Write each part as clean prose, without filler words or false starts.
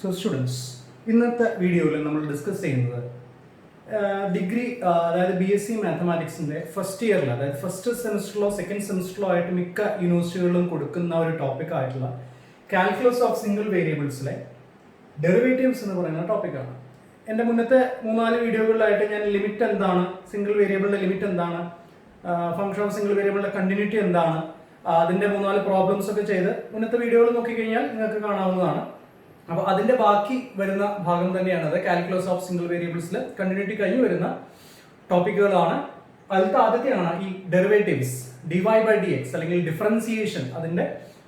So students, ഇന്നത്തെ വീഡിയോയിൽ നമ്മൾ ഡിസ്കസ് ചെയ്യുന്നത് ഡിഗ്രി അതായത് BSc മാത്തമാറ്റിക്സിൻ്റെ ഫസ്റ്റ് ഇയറിൽ, അതായത് ഫസ്റ്റ് സെമിസ്റ്ററിലോ സെക്കൻഡ് സെമിസ്റ്ററിലോ ആയിട്ട് മിക്ക യൂണിവേഴ്സിറ്റികളിലും കൊടുക്കുന്ന ഒരു ടോപ്പിക് ആയിട്ടുള്ള കാൽക്കുലസ് ഓഫ് സിംഗിൾ വേരിയബിൾസിലെ ഡെറിവേറ്റീവ്സ് എന്ന് പറയുന്ന ടോപ്പിക്കാണ്. എൻ്റെ മുന്നത്തെ 3-4 വീഡിയോകളിലായിട്ട് ഞാൻ ലിമിറ്റ് എന്താണ്, സിംഗിൾ വേരിയബിളിൻ്റെ ലിമിറ്റ് എന്താണ്, ഫംഗ്ഷൻ ഓഫ് സിംഗിൾ വേരിയബിളിൻ്റെ കണ്ടിന്യൂറ്റി എന്താണ്, അതിൻ്റെ 3-4 പ്രോബ്ലംസ് ഒക്കെ ചെയ്ത് മുന്നത്തെ വീഡിയോകൾ നോക്കിക്കഴിഞ്ഞാൽ നിങ്ങൾക്ക് കാണാവുന്നതാണ്. അപ്പോൾ അതിൻ്റെ ബാക്കി വരുന്ന ഭാഗം തന്നെയാണ് അത്. കാൽക്കുലസ് ഓഫ് സിംഗിൾ വേരിയബിൾസിൽ കണ്ടിന്യൂറ്റി കഴിഞ്ഞ് വരുന്ന ടോപ്പിക്കുകളാണ്. അതിലത്തെ ആദ്യത്തെയാണ് ഈ ഡെറിവേറ്റീവ്സ്, dy/dx അല്ലെങ്കിൽ ഡിഫറൻസിയേഷൻ. അതിൻ്റെ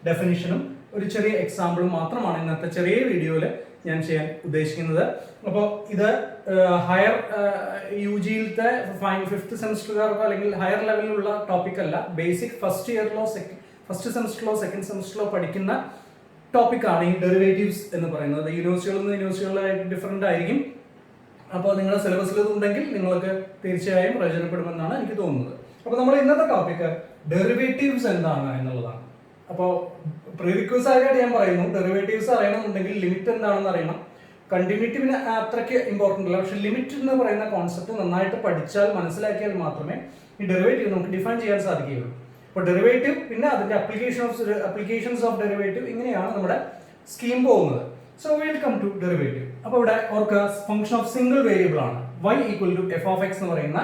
ഡെഫിനിഷനും ഒരു ചെറിയ എക്സാമ്പിളും മാത്രമാണ് ഇന്നത്തെ ചെറിയ വീഡിയോയിൽ ഞാൻ ചെയ്യാൻ ഉദ്ദേശിക്കുന്നത്. അപ്പോൾ ഇത് ഹയർ UGയിലത്തെ 5th സെമിസ്റ്ററുകാർക്കോ അല്ലെങ്കിൽ ഹയർ ലെവലിലുള്ള ടോപ്പിക് അല്ല. ബേസിക് ഫസ്റ്റ് ഇയറിലോ ഫസ്റ്റ് സെമിസ്റ്ററിലോ സെക്കൻഡ് സെമിസ്റ്ററിലോ പഠിക്കുന്ന ടോപ്പിക്കാണ് ഈ ഡെറിവേറ്റീവ്സ് എന്ന് പറയുന്നത്. യൂണിവേഴ്സിറ്റികളിൽ നിന്ന് യൂണിവേഴ്സിറ്റികളിലായിട്ട് ഡിഫറെൻ്റ് ആയിരിക്കും. അപ്പോൾ നിങ്ങളുടെ സിലബസിൽ ഇതുണ്ടെങ്കിൽ നിങ്ങൾക്ക് തീർച്ചയായും പ്രയോജനപ്പെടുമെന്നാണ് എനിക്ക് തോന്നുന്നത്. അപ്പോൾ നമ്മുടെ ഇന്നത്തെ ടോപ്പിക്ക് ഡെറിവേറ്റീവ്സ് എന്താണ് എന്നുള്ളതാണ്. അപ്പോൾ പ്രീറിക്വസ്റ്റ് ആയിട്ട് ഞാൻ പറയുന്നു, ഡെറിവേറ്റീവ്സ് അറിയണമെന്നുണ്ടെങ്കിൽ ലിമിറ്റ് എന്താണെന്ന് അറിയണം. കണ്ടിന്യൂറ്റി പിന്നെ അത്രയ്ക്ക് ഇമ്പോർട്ടൻ്റ് അല്ല, പക്ഷെ ലിമിറ്റ് എന്ന് പറയുന്ന കോൺസെപ്റ്റ് നന്നായിട്ട് പഠിച്ചാൽ മനസ്സിലാക്കിയാൽ മാത്രമേ ഈ ഡെറിവേറ്റീവ് നമുക്ക് ഡിഫൈൻ ചെയ്യാൻ സാധിക്കുകയുള്ളൂ. അപ്പോൾ ഡെറിവേറ്റീവ് പിന്നെ അതിൻ്റെ അപ്ലിക്കേഷൻസ് ഓഫ് ഡെറിവേറ്റീവ്, ഇങ്ങനെയാണ് നമ്മുടെ സ്കീം പോകുന്നത്. So will come to derivative. അപ്പോൾ ഇവിടെ ഓർക്കുക, ഫംഗ്ഷൻ ഓഫ് സിംഗിൾ വേരിയബിൾ ആണ്. y = f(x) എന്ന് പറയുന്ന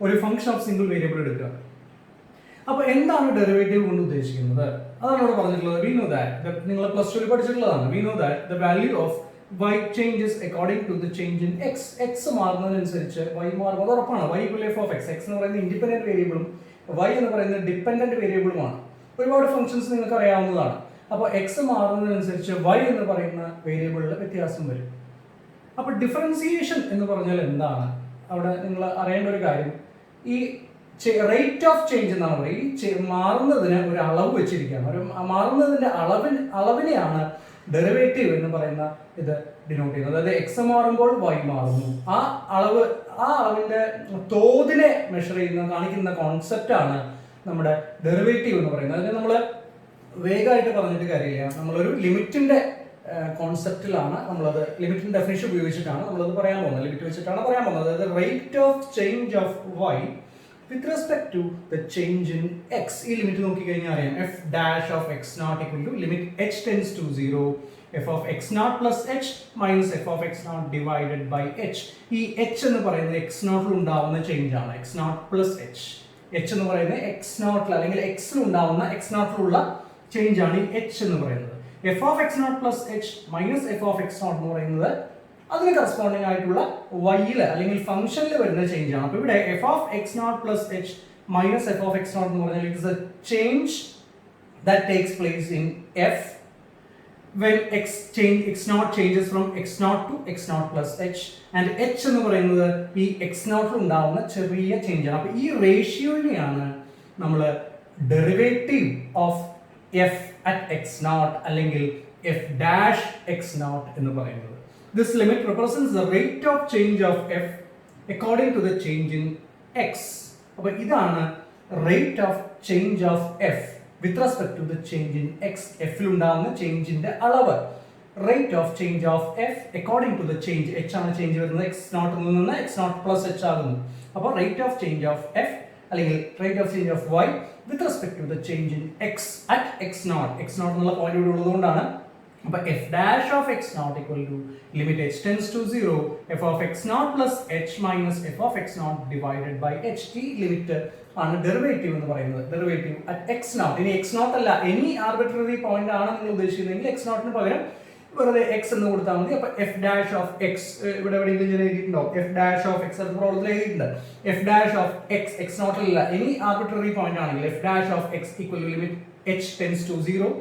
ഒരു ഫംഗ്ഷൻ ഓഫ് സിംഗിൾ വേരിയബിൾ എടുക്കുക. അപ്പോൾ എന്താണ് ഡെറിവേറ്റീവ് കൊണ്ട് ഉദ്ദേശിക്കുന്നത്? അതാണ് ഇവിടെ പറഞ്ഞിട്ടുള്ളത്. വി നോ ദാറ്റ്, നിങ്ങൾ +2 പഠിച്ചിട്ടുള്ളതാണ്. We know that the value of y changes according to the change in x. x മാറുന്നതിനനുസരിച്ച് y മാറുന്നത് ഉറപ്പാണ്. y = f(x). x എന്ന് പറയുന്നത് ഇൻഡിപെൻഡന്റ് വേരിയബിളും y എന്ന് പറയുന്നത് ഡിപ്പെൻഡന്റ് വേരിയബിളുമാണ്. ഒരുപാട് ഫംഗ്ഷൻസ് നിങ്ങൾക്ക് അറിയാവുന്നതാണ്. അപ്പോൾ x മാറുന്നതിനനുസരിച്ച് y എന്ന് പറയുന്ന വേരിയബിളിൽ വ്യത്യാസം വരും. അപ്പോൾ ഡിഫറൻസിയേഷൻ എന്ന് പറഞ്ഞാൽ എന്താണ്? അവിടെ നിങ്ങൾ അറിയേണ്ട ഒരു കാര്യം, ഈ റേറ്റ് ഓഫ് ചേഞ്ച് എന്നാണ് പറയുക. ഈ മാറുന്നതിന് ഒരു അളവ് വെച്ചിരിക്കുകയാണ്. ഒരു മാറുന്നതിന്റെ അളവിനെയാണ് ഡെറിവേറ്റീവ് എന്ന് പറയുന്ന ഇത് ഡിനോട്ട് ചെയ്യുന്നത്. അതായത് x മാറുമ്പോൾ y മാറുന്നു. ആ അളവിന്റെ തോതിനെ മെഷർ ചെയ്യുന്ന കാണിക്കുന്ന കോൺസെപ്റ്റ് ആണ് നമ്മുടെ ഡെറിവേറ്റീവ് എന്ന് പറയുന്നത്. അതിന് നമ്മൾ വേഗമായിട്ട് പറഞ്ഞിട്ട് കാര്യമില്ല. നമ്മളൊരു ലിമിറ്റിന്റെ കോൺസെപ്റ്റിലാണ് നമ്മളത്, ലിമിറ്റിന്റെ ഡെഫിനിഷൻ ഉപയോഗിച്ചിട്ടാണ് നമ്മളത് പറയാൻ പോകുന്നത്. ലിമിറ്റ് വെച്ചിട്ടാണ് പറയാൻ പോകുന്നത്. അതായത് rate of change of y with respect to the change in x. ഈ ലിമിറ്റ് നോക്കി കഴിഞ്ഞാൽ അറിയാം, f'(x0) = limit h tends to 0 f(x0 + h - f(x0) divided by h. ഈ h എന്ന് പറയുന്നത് x0 ൽ ഉണ്ടാവുന്ന ചേഞ്ച് ആണ്. x0 + h. h എന്ന് പറയുന്നത് x0 അല്ലെങ്കിൽ x ൽ ഉണ്ടാവുന്ന x0 ലുള്ള ചേഞ്ച് ആണ് ഈ h എന്ന് പറയുന്നത്. f(x0 + h - f(x0) എന്ന് പറയുന്നത് അതിന് കറസ്പോണ്ടിങ് ആയിട്ടുള്ള y അല്ലെങ്കിൽ ഫംഗ്ഷനിൽ വരുന്ന ചേഞ്ച് ആണ്. അപ്പോൾ ഇവിടെ f(x0 + h - f(x0) എന്ന് പറഞ്ഞാൽ it is A change that takes place in f when x0 changes from x0 to x0 + h, and h എന്ന് പറയുന്നത് ഈ x0 ൽ ഉണ്ടാവുന്ന ചെറിയ ചേഞ്ച് ആണ്. അപ്പോൾ ഈ റേഷ്യോയിനെയാണ് നമ്മൾ derivative of f at x0 അല്ലെങ്കിൽ f'(x0) എന്ന് പറയുന്നത്. This limit represents the rate of change of f according to the change in x. അപ്പോൾ ഇതാണ് rate of change of f with respect to the change in x. f ൽ ഉണ്ടാകുന്ന ചേഞ്ചിന്റെ അളവ്. rate of change of f according to the change, h ആണ് change വരുന്നത്. x0 ൽ നിന്ന് x0 + h ആകുന്നു. അപ്പോൾ rate of change of f അല്ലെങ്കിൽ rate of change of y with respect to the change in x at x0. x0 എന്നുള്ള point ഇവിടെ ഉള്ളതുകൊണ്ടാണ്. അപ്പോൾ f'(x0) = limit h tends to 0 f(x0 + h - f(x0) divided by h. ഈ limit ആണ് derivative എന്ന് പറയുന്നത്. Derivative at x0. ഇനി x0 അല്ല, എനി ആർബിട്രറി പോയിന്റ് ആണ് നിങ്ങൾ ഉദ്ദേശിക്കുന്നതെങ്കിൽ x0 ന് പകരം വെറുതെ x എന്ന് കൊടുത്താൽ മതി. അപ്പോൾ f'(x) ഇവിടെ എവിടെയെങ്കിലും എഴുതിയിട്ടുണ്ടോ? f'(x) പ്രോബ്ലത്തിൽ എഴുതിയിട്ടുണ്ട്. f'(x) x0 അല്ല, എനി ആർബിട്രറി പോയിന്റ് ആണെങ്കിൽ f'(x) = limit h tends to 0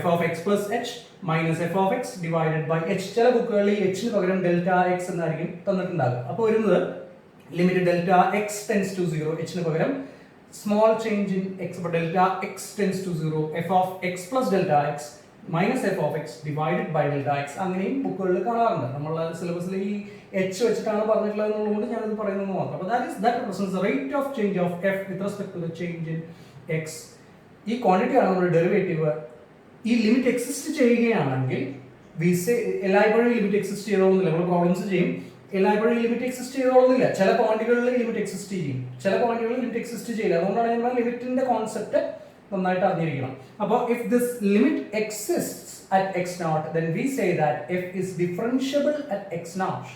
f(x + h - f(x) divided by h. ചില ബുക്കുകളിൽ h ന് പകരം Δx എന്നായിരിക്കും തന്നിട്ടുണ്ടാകുക. അപ്പോൾ വരുന്നത് limit Δx tends to 0, h ന് പകരം സ്മോൾ ചേഞ്ച് ഇൻ x, അപ്പോൾ Δx tends to 0 f(x + Δx - f(x) divided by Δx. അങ്ങനെയും ബുക്കുകളിൽ കാണാറുണ്ട്. നമ്മളെ സിലബസിൽ ഈ h വെച്ചിട്ടാണ് പറഞ്ഞിട്ടുള്ളത് എന്നുള്ളതുകൊണ്ട് ഞാനത് പറയുന്നത് മാത്രം. അപ്പോൾ that represents the rate of change of f with respect to the change in x. ഈ ക്വാണ്ടിറ്റി ആണ് നമ്മുടെ ഡെറിവേറ്റീവ്. ഈ ലിമിറ്റ് എക്സിസ്റ്റ് ചെയ്യുകയാണെങ്കിൽ എല്ലായ്പ്പോഴും ലിമിറ്റ് എക്സിസ്റ്റ് ചെയ്തോളുന്നില്ല. നമ്മൾ പ്രോബ്ലംസ് ചെയ്യും, എല്ലായ്പ്പോഴും ലിമിറ്റ് എക്സിസ്റ്റ് ചെയ്തോളുന്നില്ല. ചില പോയിന്റുകളിൽ ലിമിറ്റ് എക്സിസ്റ്റ് ചെയ്യും, ചില പോയിന്റുകളിൽ ലിമിറ്റ് എക്സിസ്റ്റ് ചെയ്യില്ല. അതുകൊണ്ടാണ് നമ്മൾ ലിമിറ്റിന്റെ കോൺസെപ്റ്റ് നന്നായിട്ട് അറിഞ്ഞിരിക്കണം. അപ്പോൾ if this limit exists at x naught, then we say that f is differentiable at x naught,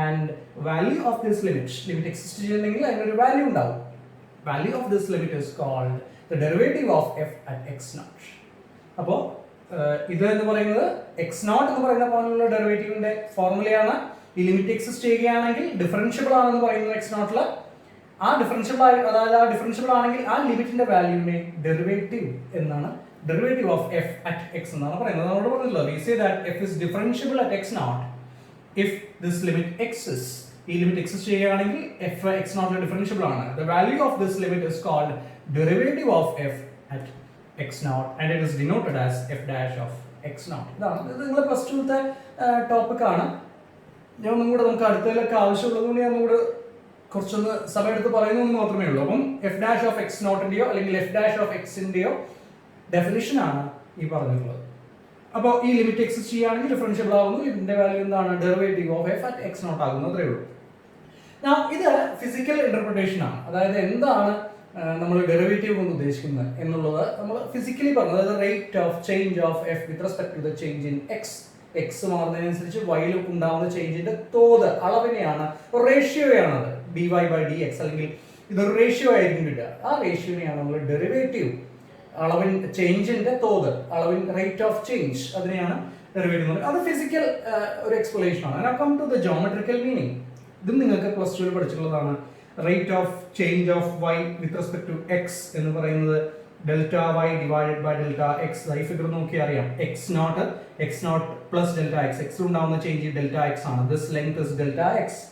and value of this limit exist ചെയ്യണമെങ്കിൽ അതിനൊരു വാല്യൂ ഉണ്ടാവും. Value of this limit is called the derivative of f at x naught. അപ്പോൾ ഇത് എന്ന് പറയുന്നത് x naught എന്ന് പറയുന്ന പോയിന്റിലുള്ള ഡെറിവേറ്റീവിന്റെ ഫോർമുലയാണ്. ഈ ലിമിറ്റ് എക്സിസ്റ്റ് ചെയ്യുകയാണെങ്കിൽ ഡിഫറൻഷ്യബിൾ ആണെന്ന് പറയുന്നത് x naught. ആ ഡിഫറൻഷ്യബിൾ ആണെങ്കിൽ ആ ലിമിറ്റിന്റെ വാല്യൂവിനെ ഡെറിവേറ്റീവ് എന്നാണ്, derivative of f at x എന്നാണ് പറയുന്നത്. നമ്മളോട് പറഞ്ഞല്ലോ, we say that f is differentiable at x naught if this limit exists. ഈ ലിമിറ്റ് എക്സിസ്റ്റ് ചെയ്യുകയാണെങ്കിൽ f x naught ഡിഫറൻഷ്യബിൾ ആണ്. The value of this limit is called derivative of f at x naught and it is denoted as f dash of x naught. ഇതാണ് ഇത് നിങ്ങളുടെ plus ടുത്തെ topic ആണ്. ഞാൻ ഒന്നും കൂടെ നമുക്ക് അടുത്തതിലൊക്കെ ആവശ്യമുള്ളതുകൊണ്ട് ഞാൻ ഒന്നുകൂടെ കുറച്ചൊന്ന് സമയം എടുത്ത് പറയുന്നു മാത്രമേ ഉള്ളൂ. അപ്പം എഫ് ഡാഷ് ഓഫ് എക്സ് നോട്ടിന്റെയോ അല്ലെങ്കിൽ എഫ് ഡാഷ് ഓഫ് എക്സിന്റെയോ ഡെഫിനിഷൻ ആണ് ഈ പറഞ്ഞിട്ടുള്ളത്. അപ്പോൾ ഈ ലിമിറ്റ് എക്സിസ്റ്റ് ചെയ്യുകയാണെങ്കിൽ ഡിഫറൻഷ്യബിൾ ആകുന്നു, ഇതിന്റെ വാല്യൂ എന്താണ്, derivative of F at X naught ആകുന്നു, അത്രേ ഉള്ളൂ. ഇത് ഫിസിക്കൽ ഇന്റർപ്രിട്ടേഷൻ ആണ്. അതായത് എന്താണ് നമ്മൾ ഡെറിവേറ്റീവ് കൊണ്ട് ഉദ്ദേശിക്കുന്നത് എന്നുള്ളത് നമ്മൾ ഫിസിക്കലി പറഞ്ഞു. അതായത് rate of change of f with respect to the change in x. X മാറുന്നതിനനുസരിച്ച് വൈയിൽ ഉണ്ടാകുന്ന ചേഞ്ചിന്റെ തോത്, അളവിനെയാണ്, റേഷ്യോയാണത്. D Y by D X, അല്ലെങ്കിൽ ഇതൊരു റേഷ്യോ ആയിരിക്കും കിട്ടുക. ആ റേഷ്യോനെയാണ് നമ്മൾ ഡെറിവേറ്റീവ്, അളവിൻ ചേഞ്ചിന്റെ തോത്, അളവിൻ റേറ്റ് ഓഫ് ചേഞ്ച്, അതിനെയാണ് ഡെറിവേറ്റീവ്. അത് ഫിസിക്കൽ ഒരു എക്സ്പ്ലനേഷൻ ആണ്. Come to the geometrical meaning. ഇതും നിങ്ങൾക്ക് പ്ലസ് ടുവിൽ പഠിച്ചിട്ടുള്ളതാണ്. Rate of change of Y with respect to X എന്ന് പറയുന്നത് delta y divided by delta x. ഈ ഫിഗർ നോക്കി അറിയാം. X naught plus delta x, എക്സിൽ ഉണ്ടാവുന്ന ചേഞ്ച് ഡെൽറ്റ എക്സ് ആണ്. This length is delta x.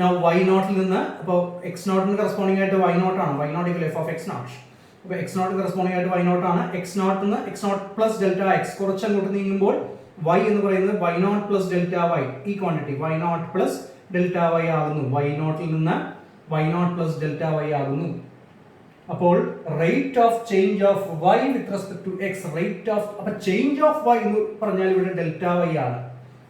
Now y നോട്ടിൽ നിന്ന്, അപ്പോൾ എക്സ് നോട്ടിന് കറസ്പോണ്ടിങ് ആയിട്ട് വൈ നോട്ട് ആണ്. Y naught equal f of x naught. അപ്പോൾ എക്സ് നോട്ട് കറസ്പോണ്ടിങ് ആയിട്ട് വൈ നോട്ട് ആണ്. എക്സ് നോട്ടിൽ നിന്ന് x naught plus delta x കുറച്ച് അങ്ങോട്ട് നീങ്ങുമ്പോൾ വൈ എന്ന് പറയുന്നത് y naught plus delta y, ഈ quantity y naught plus delta y ആകുന്നു. വൈ നോട്ടിൽ നിന്ന് y naught plus delta y ആകുന്നു. അപ്പോൾ rate of change of Y with respect to x, rate of, അപ്പൊ ചേഞ്ച് ഓഫ് വൈ എന്ന് പറഞ്ഞാൽ ഇവിടെ ഡെൽറ്റ വൈ ആണ്.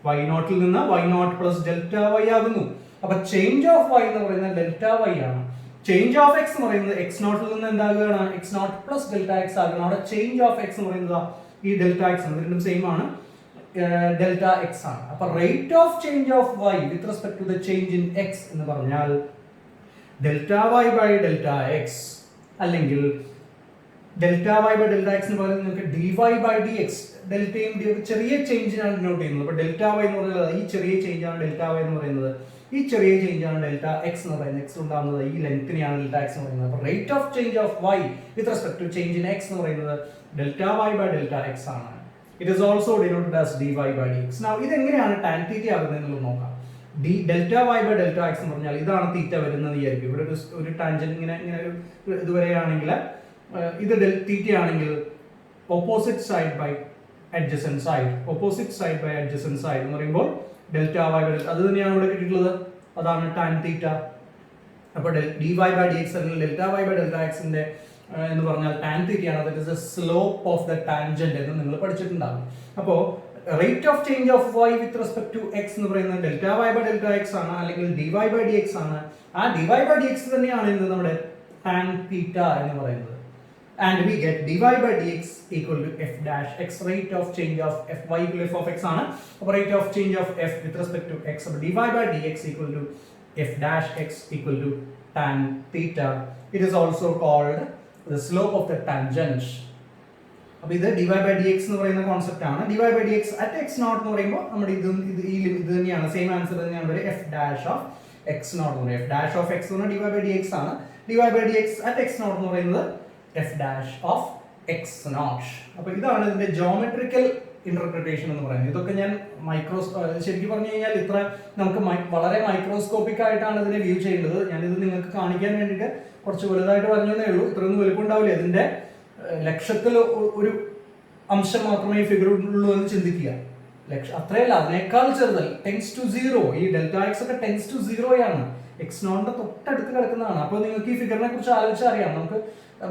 വൈ നോട്ടിൽ നിന്ന് y naught plus delta y ആകുന്നു. അപ്പൊ ചേഞ്ച് ഓഫ് വൈ എന്ന് പറയുന്നത് ഡെൽറ്റ വൈ ആണ്. ചേഞ്ച് ഓഫ് എക്സ് എന്ന് പറയുന്നത് എക്സ് നോട്ടിൽ നിന്ന് എന്താകുകയാണ്, x naught plus delta x ആകുന്നു. അവിടെ ചേഞ്ച് ഓഫ് എക്സ് എന്ന് പറയുന്നത് ഈ ഡെൽറ്റ എക്സ് ആണ്, രണ്ടും സെയിം ആണ്, ഡെൽറ്റ എക്സ് ആണ്. അപ്പൊ rate of change of Y with respect to the change in x എന്ന് പറഞ്ഞാൽ delta Y by delta x, അല്ലെങ്കിൽ delta Y by delta x എന്ന് പറയുന്നത് നിങ്ങൾക്ക് d Y by D x. ഡെൽറ്റയും ഡി ചെറിയ ചേഞ്ചിനാണ് ഡിനോട്ട് ചെയ്യുന്നത്. അപ്പോൾ ഡെൽറ്റ വൈ എന്ന് പറയുന്നത് ഈ ചെറിയ ചേഞ്ചാണ് ഡെൽറ്റ വൈ എന്ന് പറയുന്നത്. ഈ ചെറിയ ചേഞ്ചാണ് ഡെൽറ്റ എക്സ് എന്ന് പറയുന്നത്. എക്സ് ഉണ്ടാകുന്നത് ഈ ലെങ്ത്തിനെയാണ് ഡെൽറ്റ എക്സ് എന്ന് പറയുന്നത്. അപ്പോൾ rate of change of Y with respect to change in x എന്ന് പറയുന്നത് delta Y by delta X ആണ്. It is also denoted as d Y by D x. ഇത് എങ്ങനെയാണ് ടാൻ തീറ്റ ആകുന്നത് എന്നുള്ളത് നോക്കാം. Delta Y by delta x എന്ന് പറഞ്ഞാൽ ഇതാണ് തീറ്റ വരുന്നത് വിചാരിക്കും. ഇവിടെ ഒരു ടാൻജന്റ് ഇങ്ങനെ ഇതുവരെയാണെങ്കിൽ ഇത് തീറ്റ ആണെങ്കിൽ opposite side by adjacent side, opposite side by adjacent side എന്ന് പറയുമ്പോൾ ഡെൽറ്റ വൈ ബൈ ഡെൽറ്റ, അത് തന്നെയാണ് ഇവിടെ കിട്ടിയിട്ടുള്ളത്. അതാണ് ടാൻ തീറ്റ. അപ്പോൾ D Y by D X അല്ലെങ്കിൽ ഡെൽറ്റ വൈ ബൈ ഡെൽറ്റ എക്സിന്റെ എന്ന് പറഞ്ഞാൽ ടാൻ തീറ്റയാണ്. That is the slope of the tangent എന്ന് നിങ്ങൾ പഠിച്ചിട്ടുണ്ടാകും. അപ്പോൾ rate of change of Y with respect to X എന്ന് പറയുന്നത് delta Y by delta X ആണ്, അല്ലെങ്കിൽ D Y by D X ആണ്. ആ D Y by D X തന്നെയാണ് ഇന്ന് നമ്മുടെ ടാൻ തീറ്റ എന്ന് പറയുന്നത്. And we get dy by dx equal to f dash x, rate of change of f y equal to f of x ആണ്. അപ്പോൾ rate of change of f with respect to x, അപ്പോൾ dy by dx equal to f dash x equal to tan theta. It is also called the slope of the tangent. അപ്പോൾ ഇത് dy by dx എന്ന് പറയുന്ന concept ആണ്. dy by dx at x naught എന്ന് പറയുമ്പോൾ നമ്മുടെ ഇത് തന്നെയാണ്, സെയിം ആൻസർ തന്നെയാണ് വരെ f dash of x naught എന്ന് പറയുന്നത്. f dash of x എന്ന് പറഞ്ഞാൽ dy by dx ആണ്. dy by dx at x naught എന്ന് പറയുന്നത് f dash of x naught. അപ്പോൾ ഇതാണ് ഇതിന്റെ ജോമെട്രിക്കൽ ഇന്റർപ്രിട്ടേഷൻ എന്ന് പറയുന്നത്. ഇതൊക്കെ ഞാൻ ശരിക്കും പറഞ്ഞു കഴിഞ്ഞാൽ ഇത്ര നമുക്ക് വളരെ മൈക്രോസ്കോപ്പിക് ആയിട്ടാണ് ഇതിനെ വ്യൂ ചെയ്യേണ്ടത്. ഞാനിത് നിങ്ങൾക്ക് കാണിക്കാൻ വേണ്ടിയിട്ട് കുറച്ച് വലുതായിട്ട് പറഞ്ഞതേ ഉള്ളൂ. ഇത്രയൊന്നും വലുപ്പമുണ്ടാവില്ല. ഇതിന്റെ ലക്ഷത്തിൽ ഒരു അംശം മാത്രമേ ഈ ഫിഗർ ഉള്ളൂ എന്ന് ചിന്തിക്കുക. അത്രയല്ല, അതിനേക്കാൾ ചെറുതൽ ടെൻസ് ടു 0. ഈ ഡെൽറ്റ എക്സ് ഒക്കെ ടെൻസ് ടു 0 ആണ്. എക്സ് നോട്ടിന്റെ തൊട്ടടുത്ത് കിടക്കുന്നതാണ്. അപ്പോൾ നിങ്ങൾക്ക് ഈ ഫിഗറിനെ കുറിച്ച് ആലോചിച്ചാൽ അറിയാം. നമുക്ക്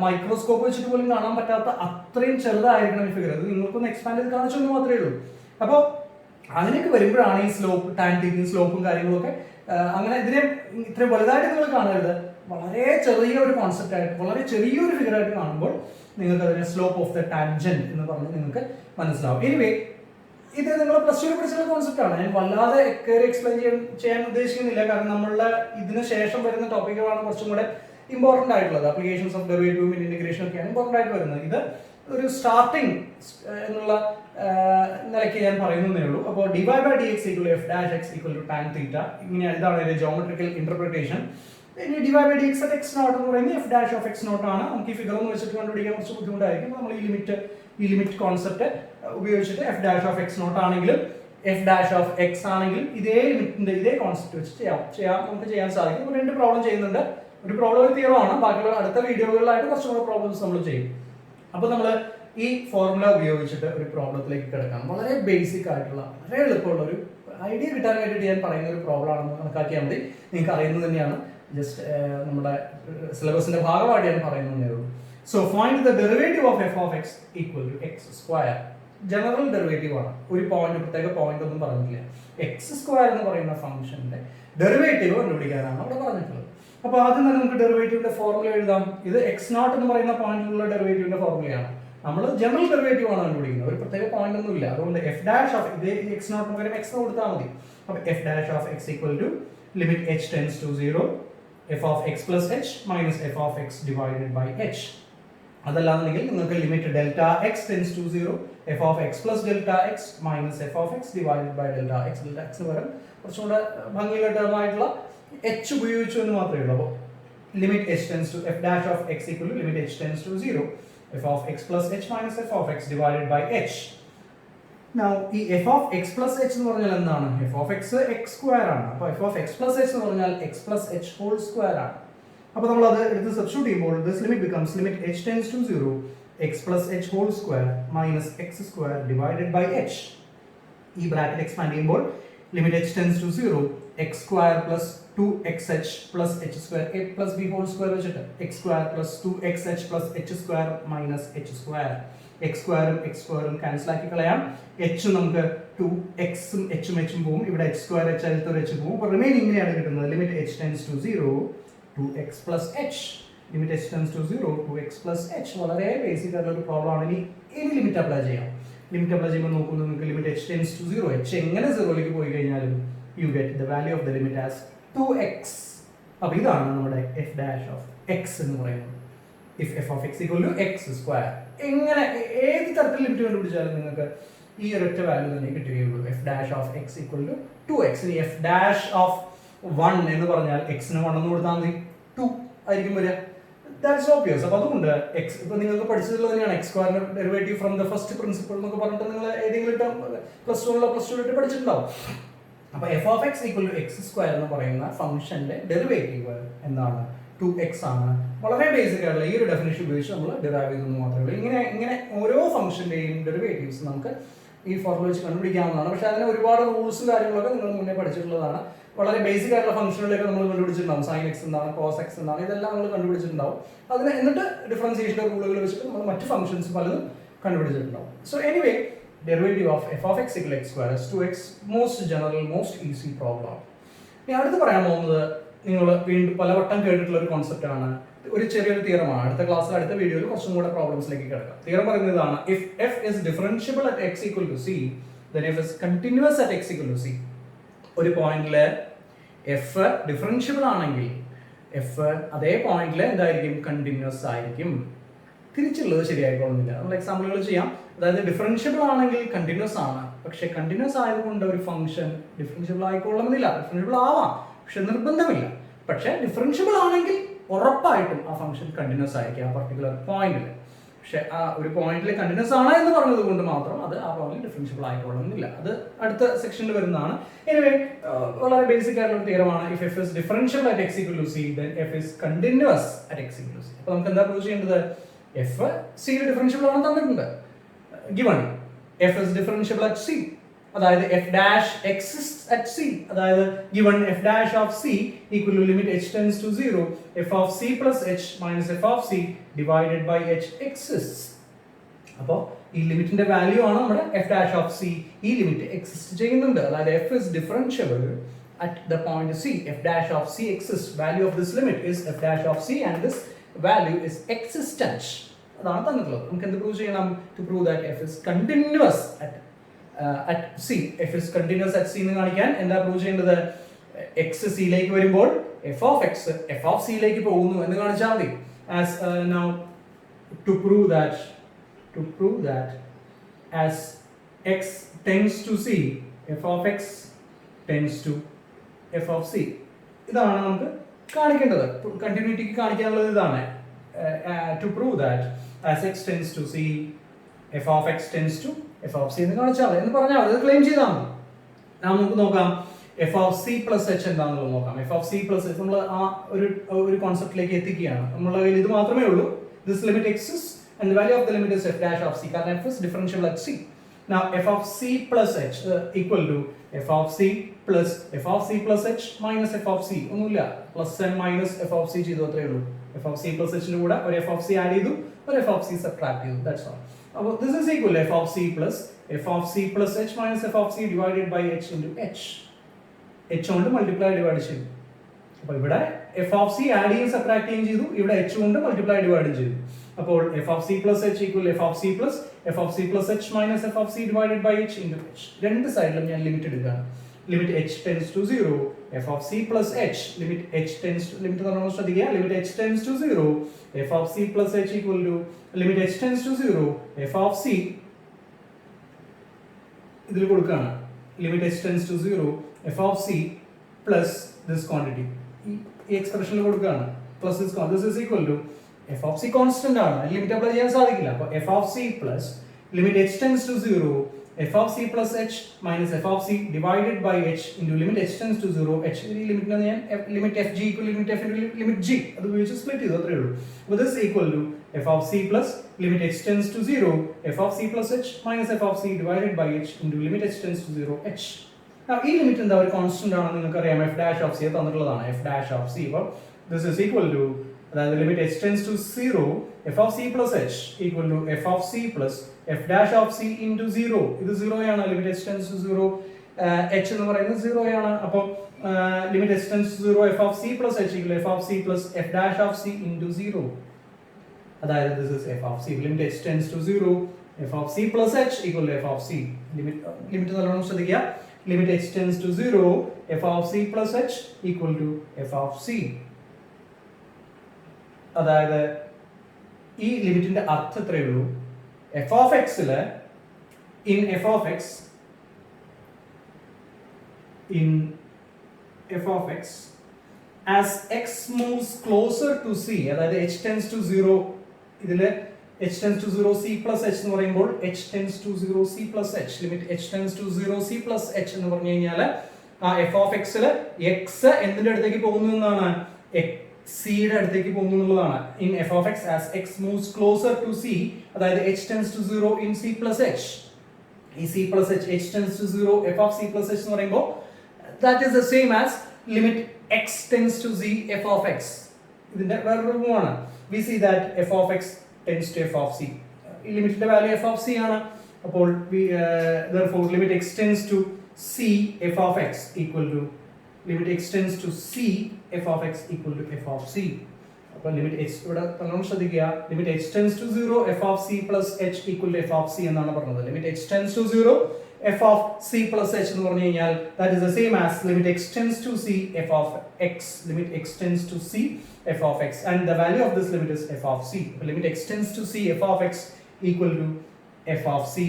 മൈക്രോസ്കോപ്പ് വെച്ചിട്ട് പോലും കാണാൻ പറ്റാത്ത അത്രയും ചെറുതായിരിക്കണം ഈ ഫിഗർ. അത് നിങ്ങൾക്കൊന്ന് എക്സ്പാൻഡ് ചെയ്ത് കാണിച്ചെന്ന് മാത്രമേ ഉള്ളൂ. അപ്പോൾ അങ്ങനെയൊക്കെ വരുമ്പോഴാണ് ഈ സ്ലോപ്പ്, ടാൻ തീറ്റയും സ്ലോപ്പും കാര്യങ്ങളൊക്കെ അങ്ങനെ ഇതിനെ ഇത്രയും വലുതായിട്ട് നിങ്ങൾ കാണരുത്. വളരെ ചെറിയൊരു കോൺസെപ്റ്റ് ആയിട്ട്, വളരെ ചെറിയൊരു ഫിഗർ ആയിട്ട് കാണുമ്പോൾ നിങ്ങൾക്ക് അതിനെ സ്ലോപ്പ് ഓഫ് ദ ടാൻജന്റ് എന്ന് പറഞ്ഞ് നിങ്ങൾക്ക് മനസ്സിലാവും. എനിവേ, ഇത് നിങ്ങൾ പ്ലസ് ടു പഠിച്ചുള്ള കോൺസെപ്റ്റ് ആണ്. ഞാൻ വല്ലാതെ കയറി എക്സ്പ്ലെയിൻ ചെയ്യാൻ ഉദ്ദേശിക്കുന്നില്ല. കാരണം നമ്മളുടെ ഇതിന് ശേഷം വരുന്ന ടോപ്പിക്കുകളാണ് കുറച്ചും കൂടെ ഇമ്പോർട്ടന്റ് ആയിട്ടുള്ളത്. Applications of derivative in integration ഒക്കെയാണ് ഇമ്പോർട്ടന്റ് ആയിട്ട് വരുന്നത്. ഇത് ഒരു സ്റ്റാർട്ടിങ് എന്നുള്ള നിലയ്ക്ക് ഞാൻ പറയുന്നതേ ഉള്ളൂ. അപ്പോൾ dy by dx equal to f dash x equal to tan theta, ഇങ്ങനെ ഇതാണ് ഒരു ജോമെട്രിക്കൽ ഇന്റർപ്രിട്ടേഷൻ. ഇനി dy by dx at x naught എന്ന് പറയുന്നത് f dash of x naught ആണ്. നമുക്ക് ഈ ഫിഗർ ഒന്ന് വെച്ചിട്ട് കണ്ടുപിടിക്കാൻ കുറച്ച് ബുദ്ധിമുട്ടായിരിക്കും. നമ്മൾ ഈ ലിമിറ്റ് കോൺസെപ്റ്റ് ഉപയോഗിച്ചിട്ട് f dash of x naught ആണെങ്കിലും f dash of x ആണെങ്കിലും ഇതേ ലിമിറ്റിന്റെ ഇതേ കോൺസെപ്റ്റ് വെച്ച് നമുക്ക് ചെയ്യാൻ സാധിക്കും. രണ്ട് പ്രോബ്ലം ചെയ്യുന്നുണ്ട്. ഒരു പ്രോബ്ലം ഒരു തിയറം ആണ്. ബാക്കിയുള്ള അടുത്ത വീഡിയോകളിലായിട്ട് കുറച്ചും കൂടെ പ്രോബ്ലംസ് നമ്മൾ ചെയ്യും. അപ്പോൾ നമ്മൾ ഈ ഫോർമുല ഉപയോഗിച്ചിട്ട് ഒരു പ്രോബ്ലത്തിലേക്ക് കിടക്കാം. വളരെ ബേസിക് ആയിട്ടുള്ള, വളരെ എളുപ്പമുള്ള ഒരു ഐഡിയ കിട്ടാൻ വേണ്ടിയിട്ട് ഞാൻ പറയുന്ന ഒരു പ്രോബ്ലം ആണെന്ന് കണക്കാക്കിയാൽ മതി. നിങ്ങൾക്ക് അറിയുന്നത് തന്നെയാണ്. ജസ്റ്റ് നമ്മുടെ സിലബസിന്റെ ഭാഗമായിട്ട് ഞാൻ പറയുന്നതേ ഉള്ളൂ. So find the derivative of f of x equal to x square. General derivative ആണ്. ഒരു പോയിന്റ്, പ്രത്യേക പോയിന്റ് ഒന്നും പറഞ്ഞിട്ടില്ല. എക്സ് സ്ക്വയർ എന്ന് പറയുന്ന ഫംഗ്ഷന്റെ ഡെറിവേറ്റീവ് കണ്ടുപിടിക്കാനാണ് അവിടെ പറഞ്ഞിട്ടുള്ളത്. അപ്പോൾ ആദ്യം തന്നെ നമുക്ക് ഡെറിവേറ്റീവിന്റെ ഫോർമുല എഴുതാം. ഇത് എക്സ് നോട്ട് എന്ന് പറയുന്ന പോയിന്റിലുള്ള ഡെറിവേറ്റീവിന്റെ ഫോർമുലയാണ്. നമ്മൾ ജനറൽ ഡെറിവേറ്റീവ് ആണ് കണ്ടുപിടിക്കുന്നത്. ഒരു പ്രത്യേക പോയിന്റ് ഒന്നും ഇല്ല. അതുകൊണ്ട് എഫ് ഡാഷ് ഓഫ് ഇതേ എക്സ് നോട്ട് പകരം എക്സ് കൊടുത്താൽ മതി. അപ്പോൾ F dash of X equal to limit H tends to 0 F of X plus H minus F of X divided by H. അതല്ലാന്നുണ്ടെങ്കിൽ നിങ്ങൾക്ക് limit delta X tends to 0 F of X plus delta X minus F of X divided by delta X. Delta എക്സിന് പകരം കുറച്ചുകൂടെ ഭംഗിയുള്ള ടേമായിട്ടുള്ള H ഉപയോഗിച്ചു എന്ന് മാത്രമേ ഉള്ളൂ. അപ്പോൾ limit H tends to F dash of X equal to limit H tends to 0 F of X plus H minus F of X divided by H. Now ഈ F of X plus H എന്ന് പറഞ്ഞാൽ എന്താണ്? F of X X square ആണ്. അപ്പോൾ F of X plus H എന്ന് പറഞ്ഞാൽ X plus H whole square ആണ്. അപ്പോൾ നമ്മൾ അത് എടുത്ത് സബ്സ്റ്റിറ്റ്യൂട്ട് ചെയ്യുമ്പോൾ this limit becomes limit H tends to 0 x plus H whole square minus x square divided by h. ഈ ബ്രാക്കറ്റ് എക്സ്പാൻഡ് ചെയ്യുമ്പോൾ limit H tends to 0 x square plus 2xh plus h square a plus b whole square വെച്ചിട്ട് x square plus 2xh plus h square minus h square. X സ്ക്വയറും x സ്ക്വയറും cancel ആക്കി കളയാം. H നമുക്ക് 2xും എച്ചും എച്ചും പോകും. ഇവിടെ H square H അടുത്ത് ഒരു എച്ച് പോകും. അപ്പോൾ റിമൈനിങ് ഇങ്ങനെയാണ് കിട്ടുന്നത്. Limit H tends to 0 2x plus H. Limit H tends to 0 2x plus H. വളരെ ബേസിക് ആയിട്ടുള്ള ഒരു പ്രോബ്ലം ആണ്. ഇനി ലിമിറ്റ് അപ്ലൈ ചെയ്യാം. ലിമിറ്റ് അപ്ലൈ ചെയ്യുമ്പോൾ നോക്കുന്നത് നിങ്ങൾക്ക് limit H tends to 0 H എങ്ങനെ 0ലേക്ക് പോയി കഴിഞ്ഞാലും you get the value of the limit as 2x. അപ്പോൾ ഇതാണ് നമ്മുടെ f ഡാഷ് ഓഫ് x എന്ന് പറയുന്നത്. if f of x equal to x square. എങ്ങനെ ഏത് തരത്തിൽ ലിമിറ്റ് കണ്ടുപിടിച്ചാലും നിങ്ങൾക്ക് ഈ ഒരൊറ്റ വാല്യൂ തന്നെ കിട്ടുകയുള്ളൂ. f dash of x equal to 2x. ഇനി f ഡാഷ് ഓഫ് 1 എന്ന് പറഞ്ഞാൽ x ന് 1 എന്ന് കൊടുത്താൽ മതി, 2 ആയിരിക്കും വരിക. That's obvious. അപ്പോൾ അതുകൊണ്ട് x ഇപ്പോൾ നിങ്ങൾക്ക് പഠിച്ചതുള്ളത് തന്നെയാണ്. എക്സ് സ്ക്വയറിന്റെ derivative from the first principle എന്നൊക്കെ പറഞ്ഞിട്ട് നിങ്ങൾ ഏതെങ്കിലും പ്ലസ് 2 പഠിച്ചിട്ടുണ്ടാവും. അപ്പോൾ F of X equal to X square എന്ന് പറയുന്ന ഫംഗ്ഷന്റെ ഡെറിവേറ്റീവ് എന്താണ്? 2x ആണ്. വളരെ ബേസിക് ആയിട്ടുള്ള ഈ ഒരു ഡെഫിനിഷൻ ഉപയോഗിച്ച് നമ്മൾ ഡിറൈവ് ചെയ്തെന്ന് മാത്രമേ ഉള്ളൂ. ഇങ്ങനെ ഓരോ ഫംഗ്ഷന്റെയും ഡെറിവേറ്റീവ്സ് നമുക്ക് ഈ ഫോർമുല വെച്ച് കണ്ടുപിടിക്കാവുന്നതാണ്. പക്ഷേ അതിന് ഒരുപാട് റൂൾസും കാര്യങ്ങളൊക്കെ നിങ്ങൾ മുന്നേ പഠിച്ചിട്ടുള്ളതാണ്. വളരെ ബേസിക് ആയിട്ടുള്ള ഫംഗ്ഷനുകളൊക്കെ നമ്മൾ കണ്ടുപിടിച്ചിട്ടുണ്ടാവും. സൈൻ എക്സ് എന്താണ്, കോസ് എക്സ് എന്താണ്, ഇതെല്ലാം നമ്മൾ കണ്ടുപിടിച്ചിട്ടുണ്ടാവും. അതിന് എന്നിട്ട് ഡിഫറൻസിയേഷൻ്റെ റൂളുകൾ വെച്ചിട്ട് നമ്മൾ മറ്റ് ഫംഗ്ഷൻസ് പലതും കണ്ടുപിടിച്ചിട്ടുണ്ടാവും. So anyway, derivative of f of x equal to x square is 2x. most general, most easy problem. ഇനി അടുത്ത് പറയാൻ പോകുന്നത് നിങ്ങൾ വീണ്ടും പലവട്ടം കേട്ടിട്ടുള്ള ഒരു കോൺസെപ്റ്റ് ആണ്. ഒരു ചെറിയൊരു തിയറമാണ്. അടുത്ത ക്ലാസ്സിൽ അടുത്ത വീഡിയോയിൽ കുറച്ചും കൂടെ പ്രോബ്ലംസിലേക്ക് കിടക്കാം. തിയറം പറയുന്നതാണ് if f is differentiable at x equal to c then f is continuous at x equal to c. ഒരു പോയിന്റിൽ f ഡിഫറൻഷ്യബിൾ ആണെങ്കിൽ f അതേ പോയിന്റിൽ എന്തായിരിക്കും? കണ്ടിന്യൂസ് ആയിരിക്കും. തിരിച്ചുള്ളത് ശരിയായിക്കൊള്ളുന്നില്ല. നമ്മൾ എക്സാമ്പിളുകൾ ചെയ്യാം. അതായത് ഡിഫറൻഷ്യബിൾ ആണെങ്കിൽ കണ്ടിന്യൂസ് ആണ്, പക്ഷെ കണ്ടിന്യൂസ് ആയതുകൊണ്ട് ഒരു ഫംഗ്ഷൻ ഡിഫറൻഷ്യബിൾ ആയിക്കൊള്ളണമെന്നില്ല. ഡിഫറൻഷ്യബിൾ ആവാം, പക്ഷെ നിർബന്ധമില്ല. പക്ഷെ ഡിഫറൻഷ്യബിൾ ആണെങ്കിൽ ഉറപ്പായിട്ടും ആ ഫംഗ്ഷൻ കണ്ടിന്യൂസ് ആയിരിക്കും ആ പർട്ടിക്കുലർ പോയിന്റിൽ. പക്ഷെ ആ ഒരു പോയിന്റിൽ കണ്ടിന്യൂസ് ആണ് എന്ന് പറഞ്ഞത് കൊണ്ട് മാത്രം അത് ആ പോയിന്റിൽ ഡിഫറൻഷ്യബിൾ ആയിക്കൊള്ളണമെന്നില്ല. അത് അടുത്ത സെക്ഷനിൽ വരുന്നതാണ്. എനിവേ, വളരെ ബേസിക് ആയിട്ടുള്ള തിയറമാണ്. if f is differentiable at x equal to c then f is continuous at x equal to c. അപ്പോൾ നമുക്ക് എന്താ പ്രൂവ് ചെയ്യേണ്ടത്? f c ഡിഫറൻഷ്യബിൾ ആണെന്ന് തന്നിട്ടുണ്ട്. given f is differentiable at c അതായത് f dash exists at c, അതായത് given f dash of c equal to limit h tends to 0 f of c plus h minus f of c divided by h exists. അപ്പോൾ ഈ ലിമിറ്റിന്റെ value ആണ് നമ്മുടെ f dash of c. ഈ limit exist ചെയ്യുന്നുണ്ട്, അതായത് f is differentiable at the point c. f dash of c exists. Value of this limit is f dash of c and this value is existent. അതാണ് തന്നിട്ടുള്ളത്. നമുക്ക് എന്ത് prove ചെയ്യണം? to prove that f is continuous at c. f is continuous at c എന്ന് കാണിക്കാൻ എന്താ prove ചെയ്യേണ്ടത്? x c ലേക്ക് വരുമ്പോൾ f of x f of c ലേക്ക് പോകുന്നു എന്ന് കാണിച്ചാൽ മതി. As now to prove that as x tends to c f of x tends to f of c. ഇതാണ് നമുക്ക് കാണിക്കേണ്ടത്. കണ്ടിന്യൂറ്റിക്ക് കാണിക്കാനുള്ളത് ഇതാണ്. To prove that as x tends to c f of x tends to f of c എന്ന് കാണിച്ചാൽ എന്ന് പറഞ്ഞാൽ അത് claim ചെയ്താൽ മതി. നമുക്ക് നോക്കാം f of c plus h എന്താണെന്നുള്ളത് നോക്കാം. f of c plus h നമ്മൾ ആ ഒരു കോൺസെപ്റ്റിലേക്ക് എത്തിക്കുകയാണ്. നമ്മളെ കയ്യിൽ ഇത് മാത്രമേ ഉള്ളൂ. This limit exists and the value of the limit is f dash of c, കാരണം f is differentiable at c. Now f of c plus h equal to f of c plus h minus f of c. ഒന്നുമില്ല, plus and minus f of c ചെയ്തു, അത്രേ ഉള്ളൂ. f of c plus h ന്റെ കൂടെ ഒരു f of c add ചെയ്തു, ഒരു f of c subtract ചെയ്തു, that's all. അപ്പോൾ this is equal to f of c plus h minus f of c divided by h into h. h കൊണ്ട് multiply divide ചെയ്തു. അപ്പോൾ ഇവിടെ f of c add ചെയ്യും subtract ചെയ്യും ചെയ്തു, ഇവിടെ h കൊണ്ട് മൾട്ടിപ്ലൈ ഡിവൈഡ് ചെയ്തു. അപ്പോൾ f of c plus h equal f of c plus h minus f of c divided by h into h. രണ്ട് സൈഡിലും ഞാൻ ലിമിറ്റ് എടുക്കുകയാണ്. limit h tends to 0 f of c plus h limit h tends to limit നമ്മൾ ശ്രദ്ധിക്കുക, limit h tends to 0 f of c plus h equal to limit h tends to 0 f of c ഇതിൽ കൊടുക്കുകയാണ് limit h tends to 0 f of c plus this quantity. ഈ എക്സ്പ്രഷനിൽ കൊടുക്കുകയാണ് plus this is equal to f of c constant ആണ്, limit apply ചെയ്യാൻ സാധിക്കില്ല. അപ്പോൾ f of c plus limit h tends to 0 f of c plus h minus f of c divided by h into limit h tends to 0 h ഈ ലിമിറ്റിനെ ഞാൻ limit f g equal limit f into limit g അത് ഉപയോഗിച്ച് split ചെയ്തു, അത്രേ ഉള്ളൂ. അപ്പോൾ this is equal to f of c plus limit h tends to 0 f of c plus h minus f of c divided by h into limit h tends to 0 h. ഈ limit എന്താ ഒരു constant ആണെന്ന് നിങ്ങൾക്ക് അറിയാം, f dash of c തന്നിട്ടുള്ളതാണ്, f dash of c. അപ്പോൾ this is equal to അതായത് limit h tends to 0 f of c plus h equal to f of c plus f dash of c into 0. ഇത് 0 ആണ്, limit h tends to 0 h എന്ന് പറയുന്നത് 0 ആണ്. അപ്പോൾ limit h tends to 0 f of c plus h equal to f of c plus f dash of c into 0. അതായത് this is f of c. limit h tends to 0 f of c plus h equal to f of c. Limit നല്ലോണം ശ്രദ്ധിക്കുക. limit h tends to 0 f of c plus h equal to f of c. അതായത് ഈ ലിമിറ്റിന്റെ അർത്ഥം എത്രയേ ഉള്ളൂ? f of x in f of x as x moves closer to c, അതായത് h tends to 0, ഇതില് h tends to 0 c plus h എന്ന് പറയുമ്പോൾ h tends to 0 c plus h, limit h tends to 0 c plus h എന്ന് പറഞ്ഞു കഴിഞ്ഞാൽ ആ f of x x എന്തിന്റെ അടുത്തേക്ക് പോകുന്നു എന്നാണ്? c യുടെ അടുത്തേക്ക് പോകുന്നു എന്നുള്ളതാണ്. in f of x as x moves closer to c, അതായത് h tends to 0 in c plus h. ഈ c plus h tends to 0 f of c plus h എന്ന് പറയുമ്പോൾ that is the same as limit x tends to z f of x. ഇതിന്റെ വേറൊരു രൂപമാണ്. we see that f of x tends to f of c. ഈ ലിമിറ്റിന്റെ value f of c ആണ്. അപ്പോൾ therefore limit x tends to c f of x equal to limit x tends to c f of x equal to f of c. അപ്പോൾ limit h ഇവിടെ നല്ലോണം ശ്രദ്ധിക്കുക. Limit h tends to 0 f of c plus h equal to f of c എന്നാണ് പറഞ്ഞത്. Limit h tends to 0 f of c plus h എന്ന് പറഞ്ഞു കഴിഞ്ഞാൽ that is the same as limit x tends to c f of x. limit x tends to c f of x and the value of this limit is f of c. limit x tends to c f of x equal to f of c.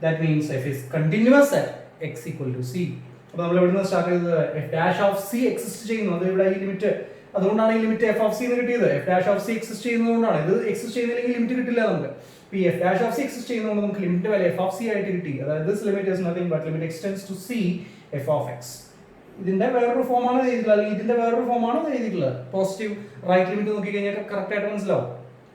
that means f is continuous at x equal to c. അപ്പോൾ നമ്മൾ എവിടുന്ന് start ചെയ്തത്? f dash of c exist ചെയ്യുന്നു, അത് ഇവിടെ ഈ limit, അതുകൊണ്ടാണ് ഈ ലിമിറ്റ് f of c എന്ന് കിട്ടിയത്. f dash of c exist ചെയ്യുന്നതുകൊണ്ടാണ്. ഇത് എക്സിസ്റ്റ് ചെയ്യുന്നില്ലെങ്കിൽ ലിമിറ്റ് കിട്ടില്ല നമുക്ക്. ഈ f dash of c exist ചെയ്യുന്നതുകൊണ്ട് നമുക്ക് limit value f of c ആയിട്ട് കിട്ടി. അതായത് this limit is nothing but limit x tends to c f of x. ഇതിന്റെ വേറൊരു ഫോമാണ് എഴുതിയിട്ടുള്ളത്, അല്ലെങ്കിൽ ഇതിന്റെ വേറൊരു ഫോമാണ് എഴുതിയിട്ടുള്ളത്. പോസിറ്റീവ് റൈറ്റ് ലിമിറ്റ് നോക്കി കഴിഞ്ഞാൽ കറക്റ്റ് ആയിട്ട് മനസ്സിലാവും.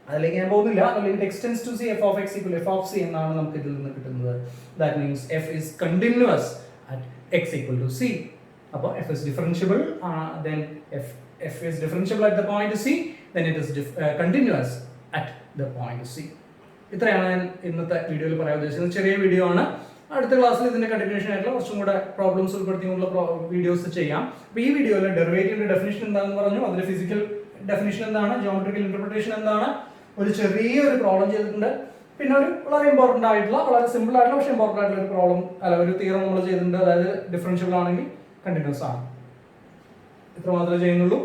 അതിലേക്ക് ഞാൻ പോകുന്നില്ല. Limit x tends to c f of X equal f of c എന്നാണ് നമുക്ക് ഇതിൽ നിന്ന് കിട്ടുന്നത്. That means f is continuous at x equal to c. അപ്പോൾ f is differentiable, then f is differentiable at the point c, then it is continuous at the point C. ഇത്രയാണ് ഞാൻ ഇന്നത്തെ വീഡിയോയിൽ പറയാൻ ഉദ്ദേശിക്കുന്നത്. ചെറിയ വീഡിയോ ആണ്. അടുത്ത ക്ലാസ്സിൽ ഇതിന്റെ കണ്ടിന്യൂഷൻ ആയിട്ടുള്ള കുറച്ചും കൂടെ പ്രോബ്ലംസ് ഉൾപ്പെടുത്തിയുള്ള വീഡിയോസ് ചെയ്യാം. അപ്പോൾ ഈ വീഡിയോയിൽ ഡെറിവേറ്റീവിന്റെ ഡെഫിനിഷൻ എന്താണെന്ന് പറഞ്ഞു, അതിന്റെ ഫിസിക്കൽ ഡെഫിനിഷൻ എന്താണ്, ജോമെട്രിക്കൽ ഇന്റർപ്രിട്ടേഷൻ എന്താണ്, ഒരു ചെറിയൊരു പ്രോബ്ലം ചെയ്തിട്ടുണ്ട്. പിന്നെ ഒരു വളരെ ഇമ്പോർട്ടന്റ് ആയിട്ടുള്ള, വളരെ സിമ്പിൾ ആയിട്ടുള്ള പക്ഷേ ഇമ്പോർട്ടന്റ് ആയിട്ടുള്ള ഒരു പ്രോബ്ലം ഒരു തിയറം നമ്മൾ ചെയ്തിട്ടുണ്ട്. അതായത് ഡിഫറൻഷ്യബിൾ ആണെങ്കിൽ കണ്ടിന്യൂസ് ആണ്. ഇത്ര മാത്രമേ ചെയ്യുന്നുള്ളൂ.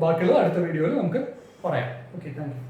ബാക്കിയുള്ളത് അടുത്ത വീഡിയോയിൽ നമുക്ക് പറയാം. Okay, thank you.